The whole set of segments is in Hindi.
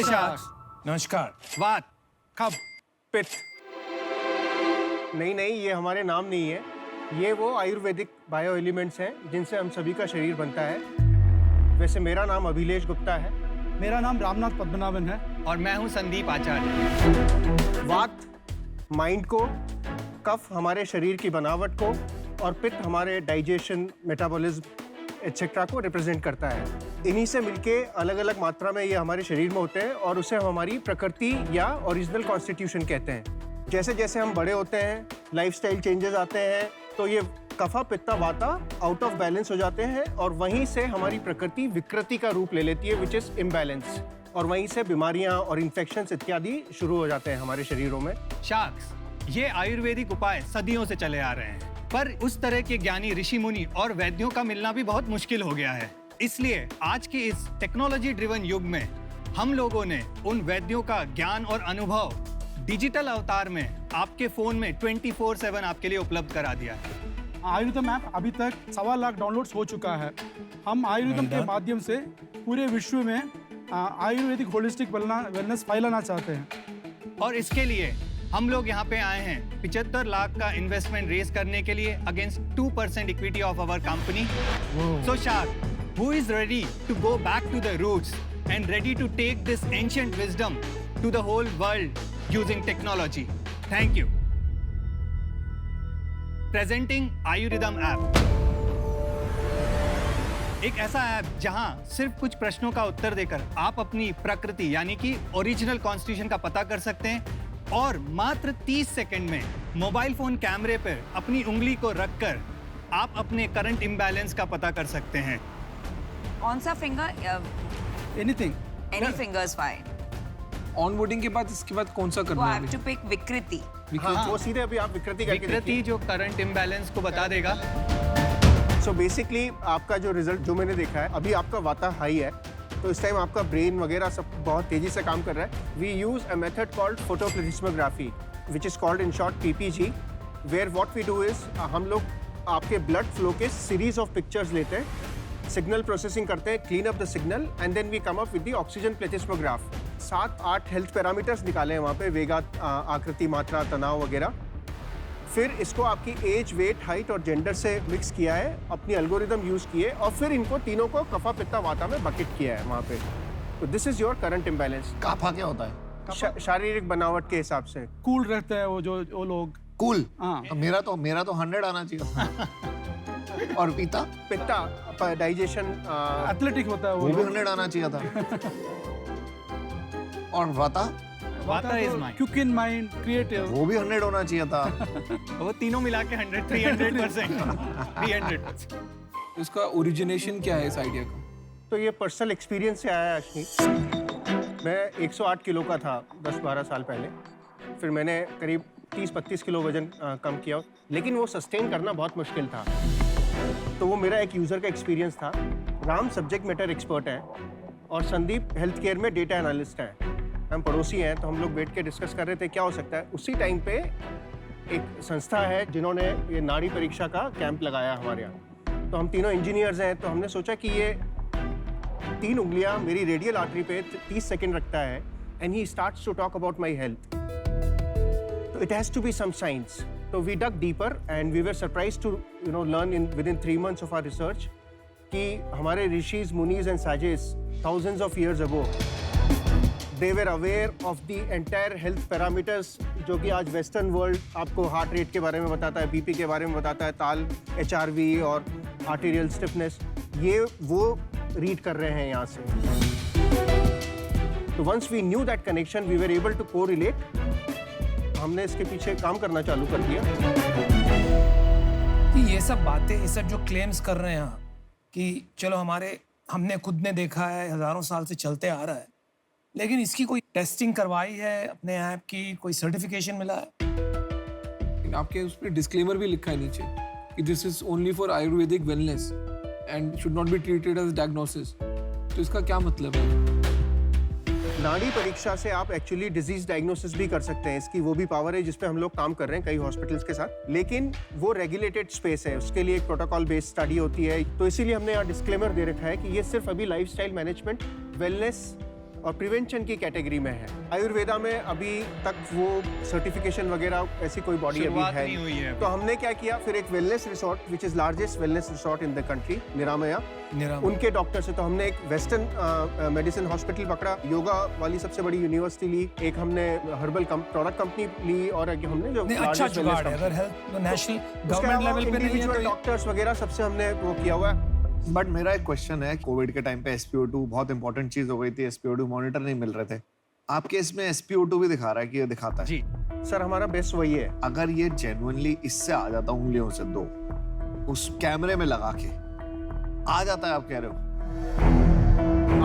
नमस्ते शार्क्स। नमस्कार। वात, कफ, पित्त। नहीं, ये हमारे नाम नहीं है। ये वो आयुर्वेदिक बायो एलिमेंट्स हैं जिनसे हम सभी का शरीर बनता है। वैसे मेरा नाम अभिलेष गुप्ता है। मेरा नाम रामनाथ पद्मनाभन है। और मैं हूं संदीप आचार्य। वात माइंड को, कफ हमारे शरीर की बनावट को और पित्त हमारे डाइजेशन, मेटाबॉलिज्म एटसेट्रा को रिप्रेजेंट करता है। इन्हीं से मिलके अलग अलग मात्रा में ये हमारे शरीर में होते हैं और उसे हम हमारी प्रकृति या ओरिजिनल कॉन्स्टिट्यूशन कहते हैं। जैसे जैसे हम बड़े होते हैं, लाइफस्टाइल चेंजेस आते हैं, तो ये कफा पित्ता वाता आउट ऑफ बैलेंस हो जाते हैं और वहीं से हमारी प्रकृति विकृति का रूप ले लेती है, विच इज इम्बैलेंस। और वहीं से बीमारियां और इन्फेक्शंस इत्यादि शुरू हो जाते हैं हमारे शरीरों में। शार्क्स, ये आयुर्वेदिक उपाय सदियों से चले आ रहे हैं, पर उस तरह के ज्ञानी ऋषि मुनि और वैद्यों का मिलना भी बहुत मुश्किल हो गया है। इसलिए आज के इस टेक्नोलॉजी ड्रिवन युग में हम लोगों ने उन वैद्यों का ज्ञान और अनुभव डिजिटल अवतार में आपके फोन में 24/7 आपके लिए उपलब्ध करा दिया है। आयुर्वेदम ऐप अभी तक 1.25 लाख डाउनलोड्स हो चुका है। हम आयुर्वेदम के माध्यम से पूरे विश्व में आयुर्वेदिक होलिस्टिक वेलनेस फैलाना चाहते हैं। और इसके लिए हम लोग यहाँ पे आए हैं 75 लाख का इन्वेस्टमेंट रेज करने के लिए against 2% equity of our company. So shark, who is ready to go back to the roots and ready to take this ancient wisdom to the whole world using technology? Thank you. Presenting Ayurvedam app. एक ऐसा ऐप जहां सिर्फ कुछ प्रश्नों का उत्तर देकर आप अपनी प्रकृति यानी कि ओरिजिनल कॉन्स्टिट्यूशन का पता कर सकते हैं और मात्र 30 सेकंड में मोबाइल फोन कैमरे पर अपनी उंगली को रखकर आप अपने करंट इम्बैलेंस का पता कर सकते हैं। कौन सा finger? Anything, any finger is fine. On boarding के बाद इसके बाद कौन सा वो करना हैव है? टू पिक विकृति। हाँ, वो सीधे अभी आप विकृति करके विकृति जो करंट इम्बैलेंस को बता देगा। सो बेसिकली आपका जो रिजल्ट जो मैंने देखा है, अभी आपका वाता हाई है, तो इस टाइम आपका ब्रेन वगैरह सब बहुत तेजी से काम कर रहा है। We use a method called photoplethysmography which is called in short PPG, where what we do is हम लोग आपके ब्लड फ्लो के सीरीज ऑफ पिक्चर्स लेते हैं, सिग्नल प्रोसेसिंग करते हैं, clean up the signal and then we come up with the oxygen plethysmograph. 7-8 health parameters निकाले हैं वहाँ पे, वेगा, आकृति, मात्रा, तनाव वगैरह। फिर इसको आपकी एज, वेट, हाइट और जेंडर से मिक्स किया है, अपनी एल्गोरिदम यूज किए और फिर इनको तीनों को कफा पित्ता वाता में बकेट किया है वहाँ पे। तो this is your current imbalance. काफा क्या होता है? शारीरिक बनावट के हिसाब से कूल रहते हैं वो लोग। कूल? हाँ। मेरा तो 100 आना चाहिए। और पीता? पित्ता डाइजेशन, एथलेटिक होता है वो भी 100 आना चाहिए था। और वाता? वाता is mind, quick in mind, creative, वो भी 100 होना चाहिए था। वो तीनों मिला के 300%। 300%। इसका ओरिजिनेशन क्या है इस आइडिया का? तो ये पर्सनल एक्सपीरियंस से आया है अश्विनी। मैं 108 किलो का था 10-12 साल पहले। फिर मैंने करीब 30-32 किलो वजन कम किया, लेकिन वो सस्टेन करना बहुत मुश्किल था। तो वो मेरा एक यूज़र का एक्सपीरियंस था। राम सब्जेक्ट मैटर एक्सपर्ट है और संदीप हेल्थ केयर में डेटा एनालिस्ट है। हम पड़ोसी हैं, तो हम लोग बैठ के डिस्कस कर रहे थे क्या हो सकता है। उसी टाइम पे एक संस्था है जिन्होंने ये नाड़ी परीक्षा का कैंप लगाया हमारे यहाँ। तो हम तीनों इंजीनियर्स हैं, तो हमने सोचा कि ये 3 उंगलियां मेरी रेडियल आर्टरी पे 30 सेकंड रखता है and he starts to talk about my health. तो it has to be some science. तो we dug deeper and we were surprised to learn within 3 months of our research कि हमारे rishis, munis and sages thousands of years ago they were aware of the entire health parameters जो कि आज वेस्टर्न वर्ल्ड आपको हार्ट रेट के बारे में बताता है, बीपी के बारे में बताता है, ताल, HRV और आर्टेरियल स्टिफनेस, ये वो रीड कर रहे हैं यहाँ से। तो once we knew that connection we were able to correlate. हमने इसके पीछे काम करना चालू कर दिया। ये सब बातें, ये सब जो क्लेम्स कर रहे हैं कि चलो हमने खुद ने देखा है, हजारों साल से चलते आ रहा है, लेकिन इसकी कोई टेस्टिंग करवाई है अपने ऐप की, कोई सर्टिफिकेशन मिला है? आपके उस पर डिस्क्लेमर भी लिखा है नीचे कि this is only for Ayurvedic wellness and should not be treated as diagnosis. तो इसका क्या मतलब है? नाड़ी परीक्षा से आप एक्चुअली डिजीज डायग्नोसिस भी कर सकते हैं। इसकी वो भी पावर है जिस पे हम लोग काम कर रहे हैं कई हॉस्पिटल्स के साथ, लेकिन वो रेगुलेटेड स्पेस है, उसके लिए एक प्रोटोकॉल बेस्ड स्टडी होती है। तो इसीलिए हमने यहाँ डिस्क्लेमर दे रखा है कि ये सिर्फ अभी लाइफस्टाइल मैनेजमेंट, वेलनेस और प्रिवेंशन की कैटेगरी में है। आयुर्वेदा में अभी तक वो सर्टिफिकेशन वगैरह ऐसी कोई बॉडी अभी शुरुआत है नहीं हुई है तो हमने क्या किया, फिर एक wellness resort which is largest wellness resort in the country, Niraamaya, उनके डॉक्टर से तो हमने एक वेस्टर्न मेडिसिन हॉस्पिटल पकड़ा, योगा वाली सबसे बड़ी यूनिवर्सिटी ली, एक हमने हर्बल प्रोडक्ट कंपनी ली और एक हमने जो अच्छा जुगाड़ है। अगर हेल्थ नेशनल गवर्नमेंट लेवल पे नहीं है तो डॉक्टर्स वगैरह सबसे हमने वो किया हुआ है। बट मेरा एक क्वेश्चन है, कोविड के टाइम पे SpO2 बहुत इंपॉर्टेंट चीज हो गई थी, SpO2 मॉनिटर नहीं मिल रहे थे, आपके इसमें SpO2 भी दिखा रहा है कि ये दिखाता है जी सर, हमारा बेस्ट वही है। अगर ये जेन्युइनली इससे आ जाता उंगलियों से दो उस कैमरे में लगा के आ जाता है, आप कह रहे हो?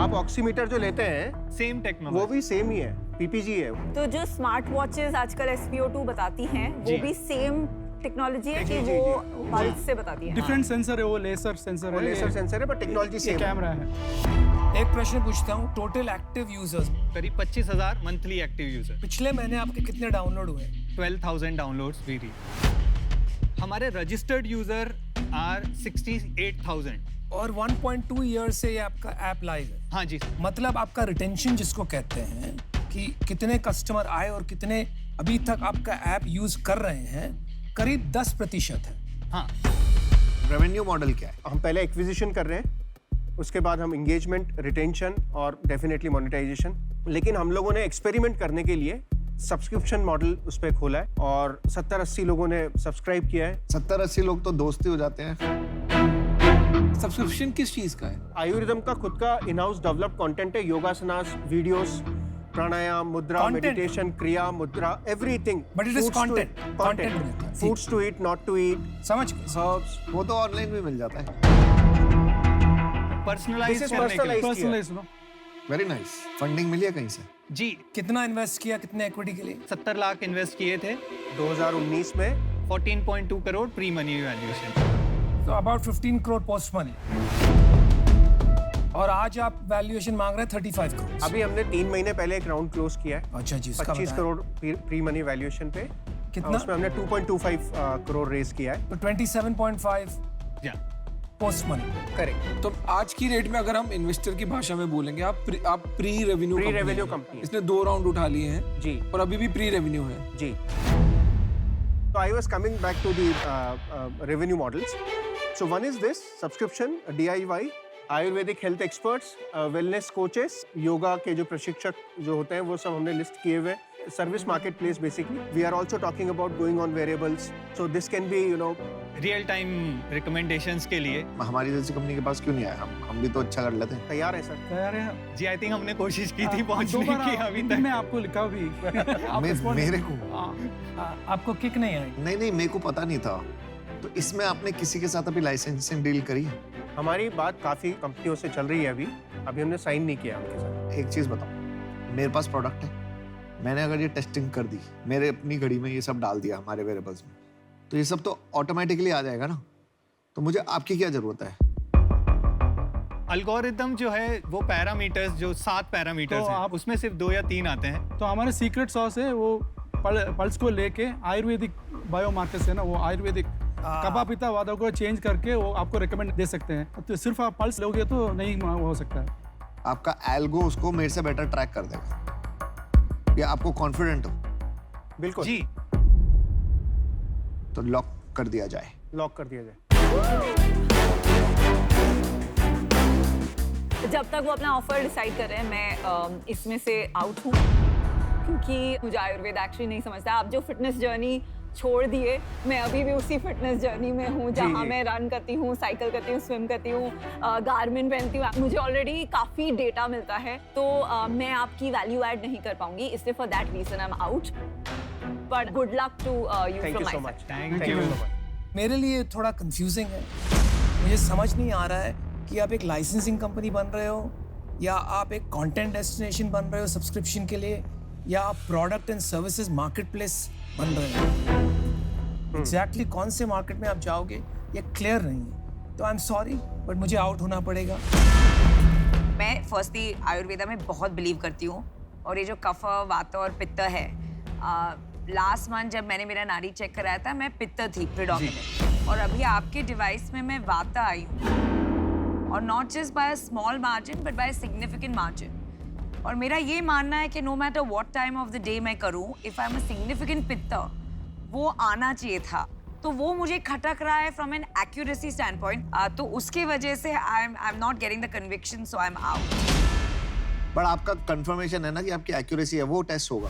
आप ऑक्सीमीटर जो लेते हैं सेम टेक्नोलॉजी, वो भी सेम ही है, PPG है। तो जो स्मार्ट वॉचेस आजकल SpO2 बताती हैं जी। वो भी सेम टेक्नोलॉजी है कि जी, वो जी। पल्स से बताती है? डिफरेंट सेंसर है, वो लेजर सेंसर वो है, लेजर सेंसर है पर टेक्नोलॉजी ये सेम है। कैमरा है। एक प्रश्न पूछता हूँ, टोटल एक्टिव यूजर्स करीब 25,000 मंथली एक्टिव यूजर, पिछले महीने आपके कितने डाउनलोड हुए? 12,000 डाउनलोड्स वी रीच। हमारे रजिस्टर्ड यूजर आर 68,000। और 1.2 ईयर से ये आपका ऐप लाइव है। हाँ जी, मतलब आपका रिटेंशन जिसको कहते हैं कि कितने कस्टमर आए और कितने अभी तक आपका ऐप यूज कर रहे हैं, करीब 10% है। हाँ। रेवेन्यू मॉडल क्या है? हम पहले एक्विजिशन कर रहे हैं, उसके बाद हम एंगेजमेंट, रिटेंशन और डेफिनेटली मोनेटाइजेशन। लेकिन हम लोगों ने एक्सपेरिमेंट करने के लिए सब्सक्रिप्शन मॉडल उस पर खोला है और 70-80 लोगों ने सब्सक्राइब किया है। 70-80 लोग तो दोस्ती हो जाते हैं। सब्सक्रिप्शन किस चीज का है? आयुर्वेदम का खुद का इन हाउस डेवलप्ड कंटेंट है, योगासनास, वीडियोस, प्राणायाम, मुद्रा, Content. Meditation, kriya, mudra, everything. But it is content. Content रहता है। Foods to eat, not to eat, समझ गए? हर्ब्स। वो तो ऑनलाइन भी मिल जाता है। पर्सनलाइज This is करने के लिए। personalized. Personalize no, very nice. Funding मिली है कहीं से? जी, कितना इन्वेस्ट किया, कितने इक्विटी के लिए? 70 लाख इन्वेस्ट किए थे, 2019 में 14.2 करोड़ प्री मनी वैल्यूएशन। तो अबाउट 15 करोड़ पोस्ट मनी। और आज आप वैल्यूएशन मांग रहे हैं 35 करोड़। अभी हमने 3 महीने पहले एक राउंड क्लोज किया है, अच्छा जी, उसका 25 बताएं। करोड़ प्री मनी वैल्यूएशन पे। कितना? उसमें हमने 2.25 करोड़ रेज किया है। तो 27.5 या पोस्ट मनी। करेक्ट। तो आज की रेट में अगर हम इन्वेस्टर की भाषा में बोलेंगे, आप प्री रेवेन्यू Pre-revenue company है। इसने 2 राउंड उठा लिए हैं जी और अभी भी प्री रेवेन्यू है। जी। So I was coming back to the revenue models. So one is this subscription, DIY, Ayurvedic health experts, wellness coaches, yoga के जो प्रशिक्षक जो होते हैं वो सब हमने लिस्ट किए हुए। Service marketplace basically. We are also talking about going on variables, so this can be real time recommendations के लिए। हमारी जैसी कंपनी के पास क्यों नहीं आया? हम भी तो अच्छा कर लेते हैं। तैयार है सर। तैयार है। जी, आई थिंक हमने कोशिश की थी दो पहुंचने बार की, अभी हिंदी तक में आपको लिखा भी आप respond- मेरे को आपको किक नहीं आई? नहीं, मेरे को पता नहीं था। तो इसमें आपने किसी के साथ अभी लाइसेंसिंग डील करी है? हमारी बात काफी कंपनियों से चल रही है अभी हमने साइन नहीं किया उनके साथ। एक चीज बताओ, मेरे पास प्रोडक्ट है, मैंने अगर ये टेस्टिंग कर दी, मेरे अपनी घड़ी में ये सब डाल दिया हमारे वेरिएबल्स में, तो ये सब तो ऑटोमेटिकली आ जाएगा ना। तो मुझे आपकी क्या जरूरत है? अल्गोरिदम जो है वो पैरामीटर्स, जो 7 पैरामीटर्स तो हैं, आप- उसमें सिर्फ 2 या 3 आते हैं। तो हमारे सीक्रेट सॉस है वो पल्स को लेके आयुर्वेदिक बायोमार्कर्स है ना, वो आयुर्वेदिक कबा पिता वादा को चेंज करके वो आपको रिकमेंड दे सकते हैं। तो सिर्फ आप पल्स लोगे तो नहीं हो सकता है। आपका एल्गो उसको मेरे से बेटर ट्रैक कर देगा। ये आपको कॉन्फिडेंट हो? बिल्कुल जी, तो लॉक कर दिया जाए। लॉक कर दिया जाए। जब तक वो अपना ऑफर डिसाइड कर रहे हैं, मैं इसमें से आउट हूँ क्योंकि मुझे आयुर्वेद एक्चुअली नहीं समझता। आप जो फिटनेस जर्नी छोड़ दिए, मैं अभी भी उसी फिटनेस जर्नी में हूँ जहाँ मैं रन करती हूँ, साइकिल करती हूँ, स्विम करती हूँ, गारमेंट पहनती हूँ। मुझे ऑलरेडी काफ़ी डेटा मिलता है, तो मैं आपकी वैल्यू ऐड नहीं कर पाऊंगी, इसलिए for that reason I am out. But good luck to you thank from you so my much. Thank thank you you. So much. मेरे लिए थोड़ा कंफ्यूजिंग है। मुझे समझ नहीं आ रहा है कि आप एक लाइसेंसिंग कंपनी बन रहे हो या आप एक कंटेंट डेस्टिनेशन बन रहे हो सब्सक्रिप्शन के लिए, या आप product and services market place बन रहे हो। एग्जैक्टली कौन से मार्केट में आप जाओगे ये क्लियर नहीं है। तो आई एम सॉरी बट मुझे आउट होना पड़ेगा। मैं फर्स्टली आयुर्वेदा में बहुत बिलीव करती हूँ, और ये जो कफ, वात और पित्त है, लास्ट मंथ जब मैंने मेरा नाड़ी चेक कराया था, मैं पित्त थी प्रिडोमिनेंट, और अभी आपके डिवाइस में मैं वाता आई हूँ, और not just by a small margin but by a significant margin. और मेरा ये मानना है कि no matter what time of the day मैं करूं, if I am a significant pitta, वो आना चाहिए था। तो वो मुझे खटक रहा है from an accuracy standpoint, तो उसके वजह से I am not getting the conviction, so I am out. But आपका कंफर्मेशन है ना कि आपकी एक्यूरेसी है, वो टेस्ट होगा।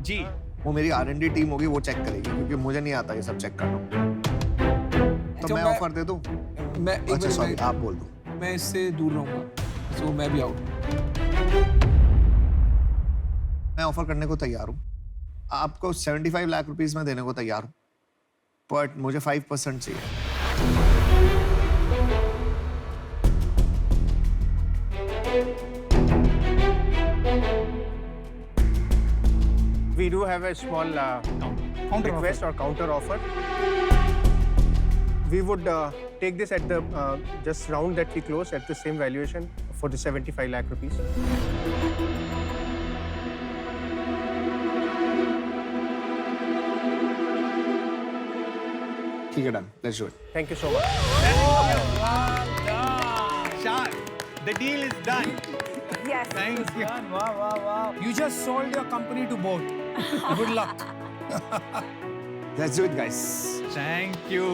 जी वो मेरी R&D टीम होगी, वो चेक करेगी, क्योंकि मुझे नहीं आता ये सब चेक करना। तो मैं ऑफर दे दूं? मैं एक अच्छा मिनट सॉरी, में- आप बोल दो। मैं इससे दूर रहूंगा, सो मैं भी आउट। मैं ऑफर करने को तैयार हूँ, आपको 75 लाख रुपीस में देने को तैयार हूँ, बट मुझे 5% चाहिए। We do have a small Counter request or counter offer. We would take this at the just round that we close at the same valuation for the 75 lakh rupees. ठीक है, done, let's do it. Thank you so much. Shah, the deal is done. Yes. Thank you. Wow, wow, wow. You just sold your company to both. Good luck. Let's do it guys. Thank you.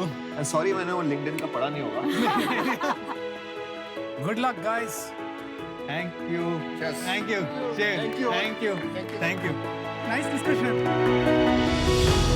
Sorry मैंने वो लिंक्डइन का पढ़ा नहीं होगा। Good luck, guys. Thank you. Yes. Thank you. Cheers. Thank you. Thank you. Thank you. Thank you. Nice discussion.